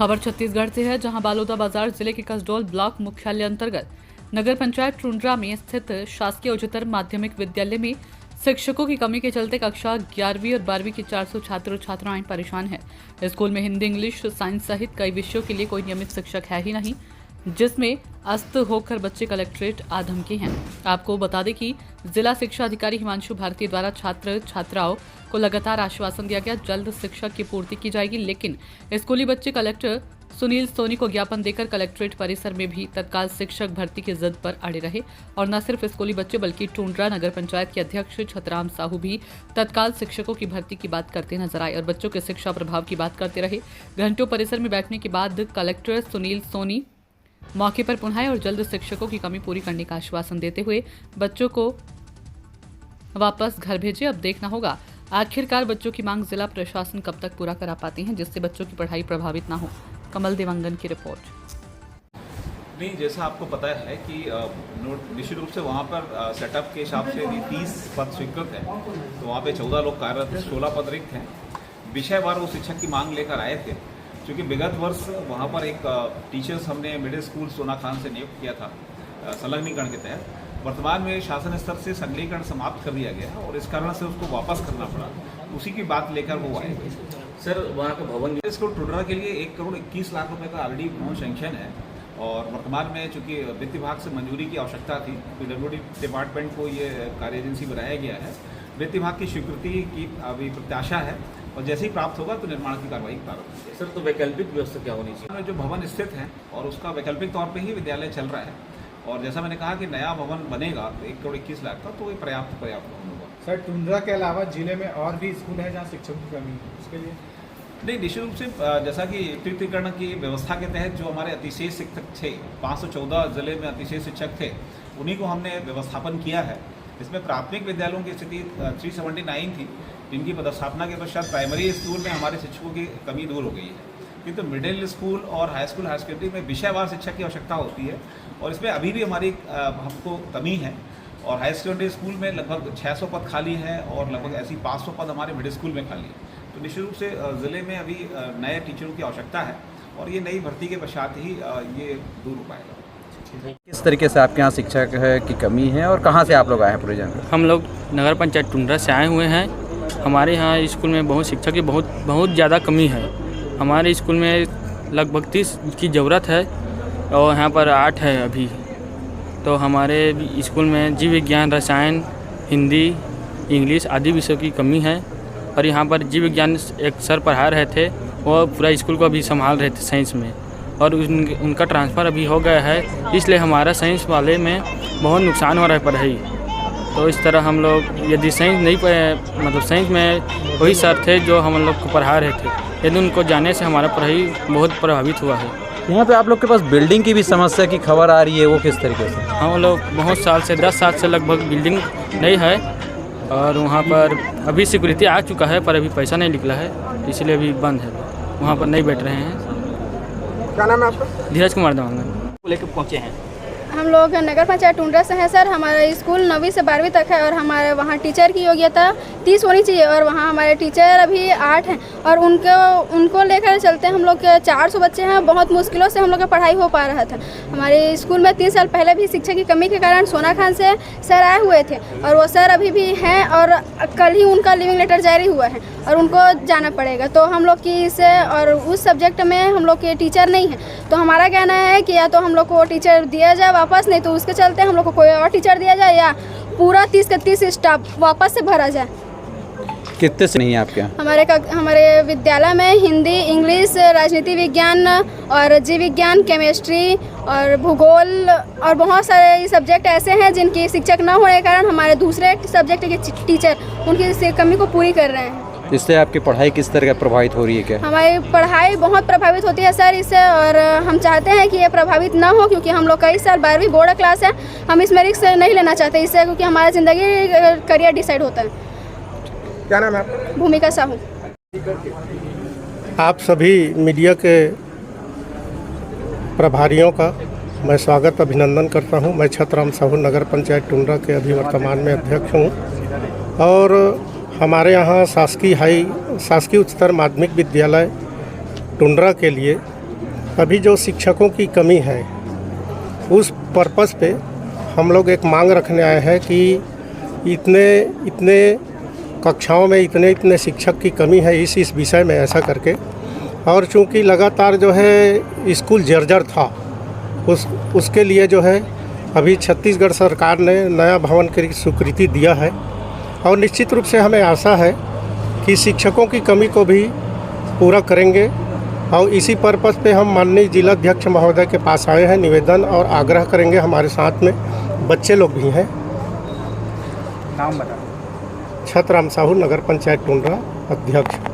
खबर छत्तीसगढ़ से है, जहां बालोदा बाजार जिले के कसडोल ब्लॉक मुख्यालय अंतर्गत नगर पंचायत टुंड्रा में स्थित शासकीय उच्चतर माध्यमिक विद्यालय में शिक्षकों की कमी के चलते कक्षा 11वीं और 12वीं के 400 छात्र और छात्राएं परेशान हैं। स्कूल में हिंदी, इंग्लिश, साइंस सहित कई विषयों के लिए कोई नियमित शिक्षक है ही नहीं, जिसमें अस्त होकर बच्चे कलेक्ट्रेट आधमकी हैं। आपको बता दें कि जिला शिक्षा अधिकारी हिमांशु भारती द्वारा छात्र छात्राओं को लगातार आश्वासन दिया गया, जल्द शिक्षक की पूर्ति की जाएगी, लेकिन स्कूली बच्चे कलेक्टर सुनील सोनी को ज्ञापन देकर कलेक्ट्रेट परिसर में भी तत्काल शिक्षक भर्ती की जिद पर अड़े रहे। और न सिर्फ स्कूली बच्चे बल्कि टुंड्रा नगर पंचायत के अध्यक्ष छतराम साहू भी तत्काल शिक्षकों की भर्ती की बात करते नजर आए और बच्चों के शिक्षा प्रभाव की बात करते रहे। घंटों परिसर में बैठने के बाद कलेक्टर सुनील सोनी मौके पर पुनः आए और जल्द शिक्षकों की कमी पूरी करने का आश्वासन देते हुए बच्चों को वापस घर भेजे। अब देखना होगा आखिरकार बच्चों की मांग जिला प्रशासन कब तक पूरा करा पाती है, जिससे बच्चों की पढ़ाई प्रभावित ना हो। कमल देवांगन की रिपोर्ट। नहीं, जैसा आपको पता है कि निश्चित रूप से वहाँ पर सेटअप के हिसाब से 30 पद स्वीकृत है, तो वहाँ पे 14 लोग कार्यरत थे, 16 पद रिक्त हैं। विषयवार वो शिक्षक की मांग लेकर आए थे, क्योंकि विगत वर्ष वहाँ पर एक टीचर्स हमने मिडिल स्कूल सोनाखान से नियुक्त किया था संलग्नीकरण के तहत। वर्तमान में शासन स्तर से संलग्नीकरण समाप्त कर दिया गया और इस कारण से उसको वापस करना पड़ा, उसी की बात लेकर वो आए। सर, वहाँ का भवन स्कूल टुंड्रा के लिए 1 करोड़ 21 लाख रुपए का ऑलरेडी भवन सैंक्शन है और वर्तमान में चूंकि वित्त विभाग से मंजूरी की आवश्यकता थी, पीडब्ल्यूडी डिपार्टमेंट को ये कार्य एजेंसी बनाया गया है। वित्त विभाग की स्वीकृति की अभी प्रत्याशा है और जैसे ही प्राप्त होगा तो निर्माण की कार्रवाई प्रारंभ होगी। सर, तो वैकल्पिक व्यवस्था क्या होनी चाहिए? जो भवन स्थित है और उसका वैकल्पिक तौर पर ही विद्यालय चल रहा है और जैसा मैंने कहा कि नया भवन बनेगा 1 करोड़ 21 लाख का, तो ये पर्याप्त भवन होगा। सर, टुंड्रा के अलावा जिले में और भी स्कूल है जहाँ शिक्षकों की कमी है, उसके लिए नहीं, निश्चित रूप से जैसा कि तृतीयकरण की व्यवस्था के तहत जो हमारे अतिशेष शिक्षक थे, 514 जिले में अतिशेष शिक्षक थे, उन्हीं को हमने व्यवस्थापन किया है। इसमें प्राथमिक विद्यालयों की स्थिति 379 थी, जिनकी पदस्थापना के पश्चात प्राइमरी स्कूल में हमारे शिक्षकों की कमी दूर हो गई है, किंतु मिडिल स्कूल और हाई स्कूल हायर सेकेंडरी में विषयवार शिक्षक की आवश्यकता होती है और इसमें अभी भी हमारी हमको कमी है। और हाई सेकेंडरी स्कूल में लगभग 600 पद खाली है और लगभग ऐसी 500 पद हमारे मिडिल स्कूल में खाली है। तो निश्चित रूप से ज़िले में अभी नए टीचरों की आवश्यकता है और ये नई भर्ती के पश्चात ही ये दूर हो पाएगा। किस तरीके से आपके यहाँ शिक्षक की कमी है और कहाँ से आप लोग आए हैं पूरे जानकारी? हम लोग नगर पंचायत टुंड्रा से आए हुए हैं। हमारे यहाँ स्कूल में बहुत शिक्षक की बहुत ज़्यादा कमी है। हमारे स्कूल में लगभग 30 की ज़रूरत है और यहाँ पर 8 है अभी। तो हमारे स्कूल में जीव विज्ञान, रसायन, हिंदी, इंग्लिश आदि विषयों की कमी है और यहाँ पर जीव विज्ञान एक सर पढ़ा रहे थे, वो पूरा स्कूल को अभी संभाल रहे थे साइंस में और उनका ट्रांसफ़र अभी हो गया है, इसलिए हमारा साइंस वाले में बहुत नुकसान हो रहा है पढ़ाई। तो इस तरह हम लोग यदि साइंस नहीं मतलब साइंस में वही सर थे जो हम लोग को पढ़ा रहे थे, यदि उनको जाने से हमारा पढ़ाई बहुत प्रभावित हुआ है। यहाँ पे आप लोग के पास बिल्डिंग की भी समस्या की खबर आ रही है, वो किस तरीके से? हम लोग बहुत साल से 10 साल से लगभग बिल्डिंग नहीं है और वहाँ पर अभी सिक्योरिटी आ चुका है पर अभी पैसा नहीं निकला है, इसलिए अभी बंद है, वहाँ पर नहीं बैठ रहे हैं। क्या नाम है आपका? धीरज कुमार देवांगन। लेकर पहुँचे हैं। हम लोग नगर पंचायत टुंड्रा से हैं सर। हमारा स्कूल 9वीं से 12वीं तक है और हमारे वहाँ टीचर की योग्यता 30 होनी चाहिए और वहाँ हमारे टीचर अभी 8 हैं और उनको लेकर चलते हम लोग के 400 बच्चे हैं। बहुत मुश्किलों से हम लोग का पढ़ाई हो पा रहा था। हमारे स्कूल में 3 साल पहले भी शिक्षक की कमी के कारण सोनाखान से सर आए हुए थे और वो सर अभी भी हैं और कल ही उनका लिविंग लेटर जारी हुआ है और उनको जाना पड़ेगा। तो हम लोग की इसे और उस सब्जेक्ट में हम लोग के टीचर नहीं हैं, तो हमारा कहना है कि या तो हम लोग को टीचर दिया जाए वापस, नहीं तो उसके चलते हम लोग को कोई और टीचर दिया जाए या पूरा 30 का 30 स्टाफ वापस से भरा जाए। कितने से नहीं है आपके यहाँ? हमारे विद्यालय में हिंदी, इंग्लिश, राजनीति विज्ञान और जीव विज्ञान, केमिस्ट्री और भूगोल और बहुत सारे सब्जेक्ट ऐसे हैं जिनकी शिक्षक न होने के कारण हमारे दूसरे सब्जेक्ट के टीचर उनकी कमी को पूरी कर रहे हैं। इससे आपकी पढ़ाई किस तरह प्रभावित हो रही है? क्या हमारी पढ़ाई बहुत प्रभावित होती है सर इससे और हम चाहते हैं कि ये प्रभावित ना हो, क्योंकि हम लोग कई साल 12वीं बोर्ड क्लास है, हम इसमें रिस्क नहीं लेना चाहते इससे, क्योंकि हमारा ज़िंदगी करियर डिसाइड होता है। क्या नाम है आपका? भूमिका साहू। आप सभी मीडिया के प्रभारियों का मैं स्वागत अभिनंदन करता हूं। मैं छतराम साहू नगर पंचायत टुंड्रा के अभी वर्तमान में अध्यक्ष हूं और हमारे यहाँ शासकीय उच्चतर माध्यमिक विद्यालय टुंड्रा के लिए अभी जो शिक्षकों की कमी है उस पर्पस पे हम लोग एक मांग रखने आए हैं कि इतने कक्षाओं में इतने शिक्षक की कमी है इस विषय में ऐसा करके। और चूंकि लगातार जो है स्कूल जर्जर था उसके लिए जो है अभी छत्तीसगढ़ सरकार ने नया भवन की स्वीकृति दिया है और निश्चित रूप से हमें आशा है कि शिक्षकों की कमी को भी पूरा करेंगे। और इसी पर्पस पे हम माननीय जिलाध्यक्ष महोदय के पास आए हैं निवेदन और आग्रह करेंगे। हमारे साथ में बच्चे लोग भी हैं। नाम बता। छतराम साहू, नगर पंचायत टुंड्रा अध्यक्ष।